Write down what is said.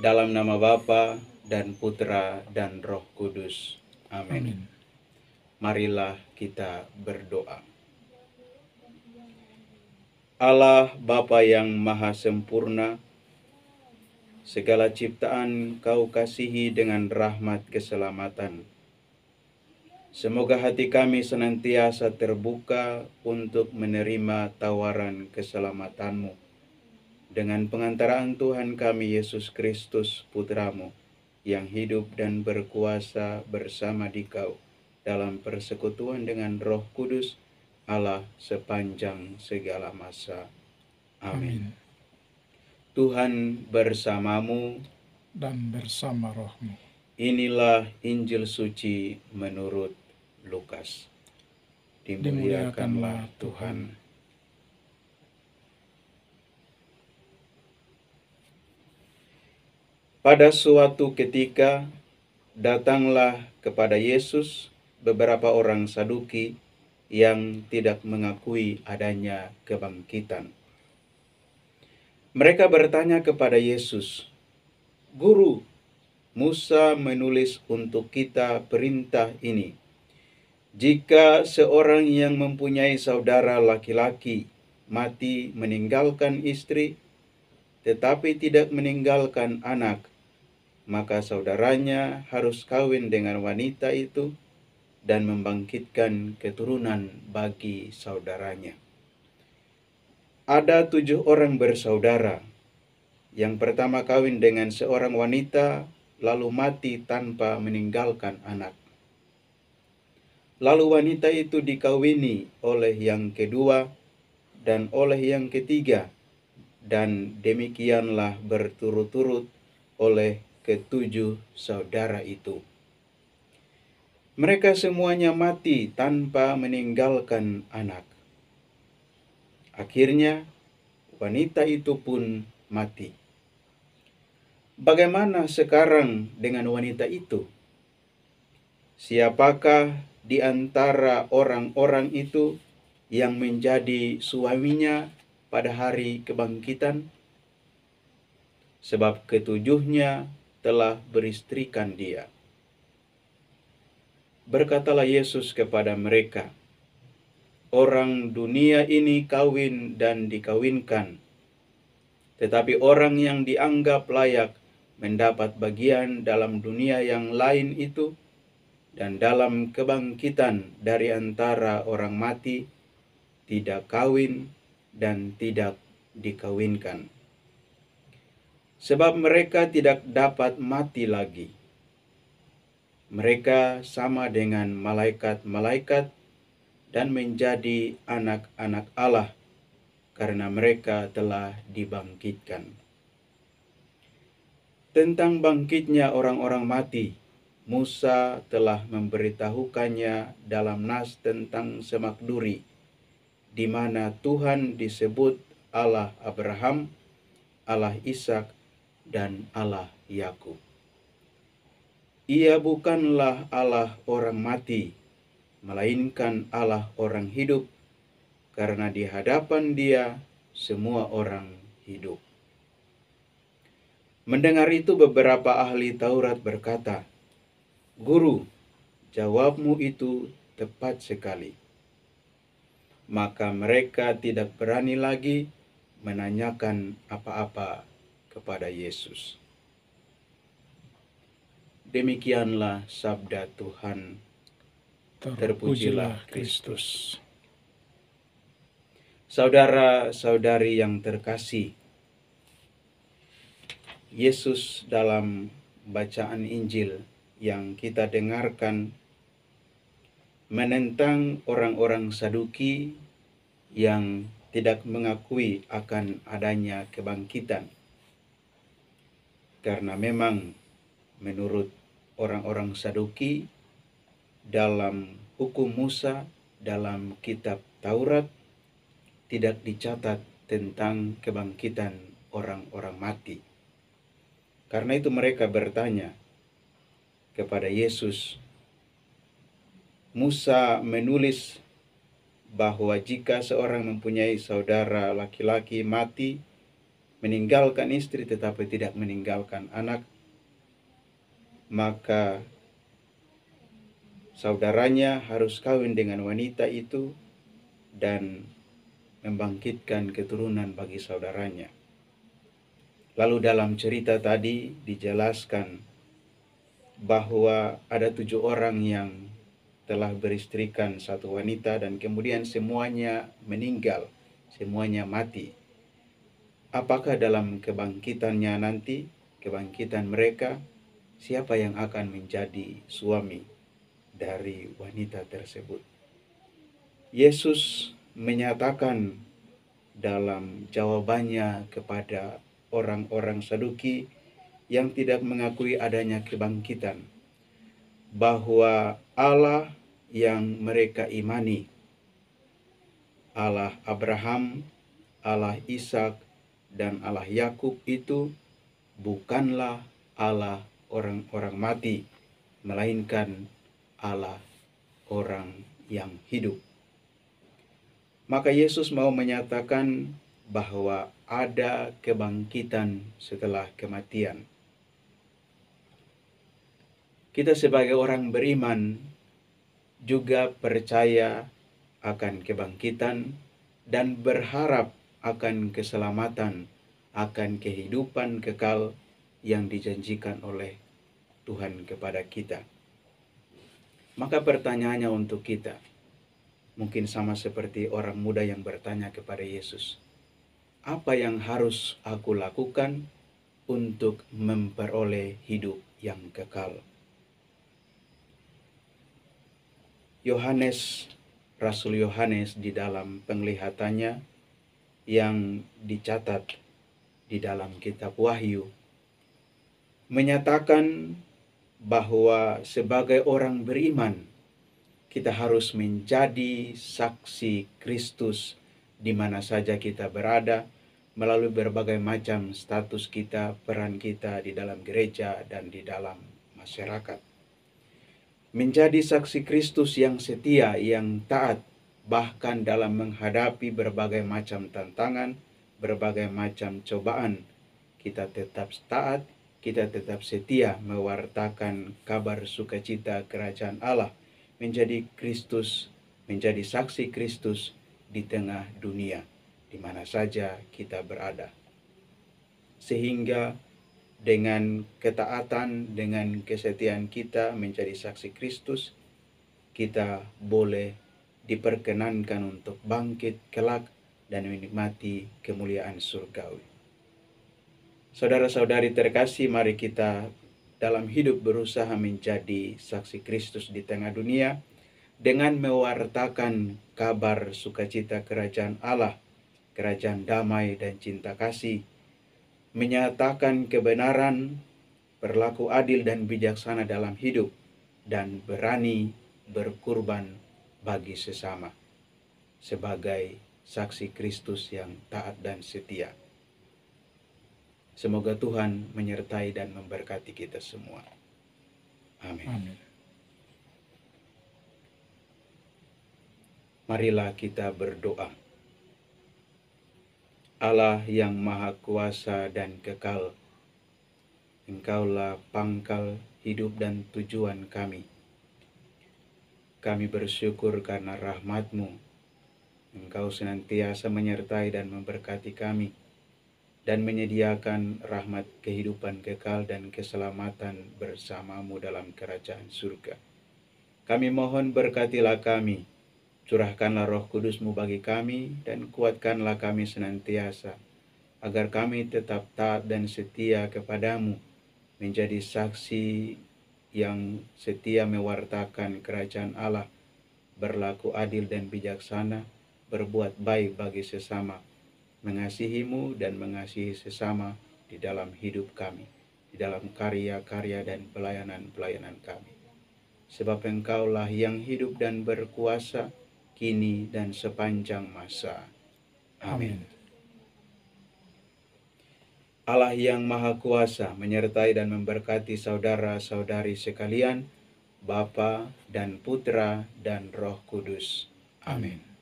Dalam nama Bapa dan Putra dan Roh Kudus. Amin. Amin. Marilah kita berdoa. Allah Bapa yang Maha Sempurna, segala ciptaan Kau kasihi dengan rahmat keselamatan. Semoga hati kami senantiasa terbuka untuk menerima tawaran keselamatan-Mu. Dengan pengantaraan Tuhan kami Yesus Kristus, Putra-Mu, yang hidup dan berkuasa bersama Dikau dalam persekutuan dengan Roh Kudus, Allah sepanjang segala masa. Amin. Amin. Tuhan bersamamu. Dan bersama rohmu. Inilah Injil suci menurut Lukas. Dimuliakanlah Tuhan. Pada suatu ketika, datanglah kepada Yesus beberapa orang Saduki yang tidak mengakui adanya kebangkitan. Mereka bertanya kepada Yesus, "Guru, Musa menulis untuk kita perintah ini. Jika seorang yang mempunyai saudara laki-laki mati meninggalkan istri, tetapi tidak meninggalkan anak, maka saudaranya harus kawin dengan wanita itu dan membangkitkan keturunan bagi saudaranya. Ada 7 orang bersaudara. Yang pertama kawin dengan seorang wanita, lalu mati tanpa meninggalkan anak. Lalu wanita itu dikawini oleh yang kedua dan oleh yang ketiga, dan demikianlah berturut-turut oleh ke-7 saudara itu. Mereka semuanya mati tanpa meninggalkan anak. Akhirnya wanita itu pun mati. Bagaimana sekarang dengan wanita itu? Siapakah di antara orang-orang itu yang menjadi suaminya pada hari kebangkitan? Sebab ketujuhnya telah beristrikan dia. Berkatalah Yesus kepada mereka, "Orang dunia ini kawin dan dikawinkan, tetapi orang yang dianggap layak mendapat bagian dalam dunia yang lain itu dan dalam kebangkitan dari antara orang mati tidak kawin dan tidak dikawinkan. Sebab mereka tidak dapat mati lagi. Mereka sama dengan malaikat-malaikat dan menjadi anak-anak Allah karena mereka telah dibangkitkan." Tentang bangkitnya orang-orang mati, Musa telah memberitahukannya dalam nas tentang semak duri, di mana Tuhan disebut Allah Abraham, Allah Ishak, dan Allah Yakub. Ia bukanlah Allah orang mati, melainkan Allah orang hidup, karena di hadapan Dia semua orang hidup. Mendengar itu beberapa ahli Taurat berkata, "Guru, jawabmu itu tepat sekali." Maka mereka tidak berani lagi menanyakan apa-apa kepada Yesus. Demikianlah sabda Tuhan. Terpujilah Kristus. Saudara-saudari yang terkasih, Yesus dalam bacaan Injil yang kita dengarkan menentang orang-orang Saduki yang tidak mengakui akan adanya kebangkitan. Karena memang menurut orang-orang Saduki, dalam hukum Musa, dalam kitab Taurat, tidak dicatat tentang kebangkitan orang-orang mati. Karena itu mereka bertanya kepada Yesus, "Musa menulis bahwa jika seorang mempunyai saudara laki-laki mati meninggalkan istri tetapi tidak meninggalkan anak, maka saudaranya harus kawin dengan wanita itu dan membangkitkan keturunan bagi saudaranya. Lalu dalam cerita tadi dijelaskan bahwa ada 7 orang yang telah beristrikan satu wanita dan kemudian semuanya meninggal, semuanya mati. Apakah dalam kebangkitannya nanti, kebangkitan mereka, siapa yang akan menjadi suami dari wanita tersebut? Yesus menyatakan dalam jawabannya kepada orang-orang Saduki yang tidak mengakui adanya kebangkitan, bahwa Allah yang mereka imani, Allah Abraham, Allah Ishak, dan Allah Yakub itu bukanlah Allah orang-orang mati, melainkan Allah orang yang hidup. Maka Yesus mau menyatakan bahwa ada kebangkitan setelah kematian. Kita sebagai orang beriman juga percaya akan kebangkitan dan berharap akan keselamatan, akan kehidupan kekal yang dijanjikan oleh Tuhan kepada kita. Maka pertanyaannya untuk kita, mungkin sama seperti orang muda yang bertanya kepada Yesus, apa yang harus aku lakukan untuk memperoleh hidup yang kekal? Rasul Yohanes di dalam penglihatannya yang dicatat di dalam kitab Wahyu menyatakan bahwa sebagai orang beriman kita harus menjadi saksi Kristus di mana saja kita berada, melalui berbagai macam status kita, peran kita di dalam gereja dan di dalam masyarakat. Menjadi saksi Kristus yang setia, yang taat, bahkan dalam menghadapi berbagai macam tantangan, berbagai macam cobaan, kita tetap taat, kita tetap setia mewartakan kabar sukacita kerajaan Allah, menjadi Kristus, menjadi saksi Kristus di tengah dunia, di mana saja kita berada. Sehingga dengan ketaatan, dengan kesetiaan kita menjadi saksi Kristus, kita boleh diperkenankan untuk bangkit kelak dan menikmati kemuliaan surgawi. Saudara-saudari terkasih, mari kita dalam hidup berusaha menjadi saksi Kristus di tengah dunia dengan mewartakan kabar sukacita kerajaan Allah, kerajaan damai dan cinta kasih, menyatakan kebenaran, berlaku adil dan bijaksana dalam hidup, dan berani berkurban bagi sesama sebagai saksi Kristus yang taat dan setia. Semoga Tuhan menyertai dan memberkati kita semua. Amin. Amin. Marilah kita berdoa. Allah yang Maha Kuasa dan Kekal, Engkaulah pangkal hidup dan tujuan kami. Kami bersyukur karena rahmat-Mu. Engkau senantiasa menyertai dan memberkati kami, dan menyediakan rahmat kehidupan kekal dan keselamatan bersama-Mu dalam kerajaan surga. Kami mohon berkatilah kami, curahkanlah Roh Kudus-Mu bagi kami, dan kuatkanlah kami senantiasa, agar kami tetap taat dan setia kepada-Mu, menjadi saksi yang setia mewartakan kerajaan Allah, berlaku adil dan bijaksana, berbuat baik bagi sesama, mengasihi-Mu dan mengasihi sesama di dalam hidup kami, di dalam karya-karya dan pelayanan-pelayanan kami. Sebab Engkaulah yang hidup dan berkuasa, kini dan sepanjang masa. Amin. Allah yang Maha Kuasa menyertai dan memberkati saudara-saudari sekalian, Bapa dan Putra dan Roh Kudus. Amin.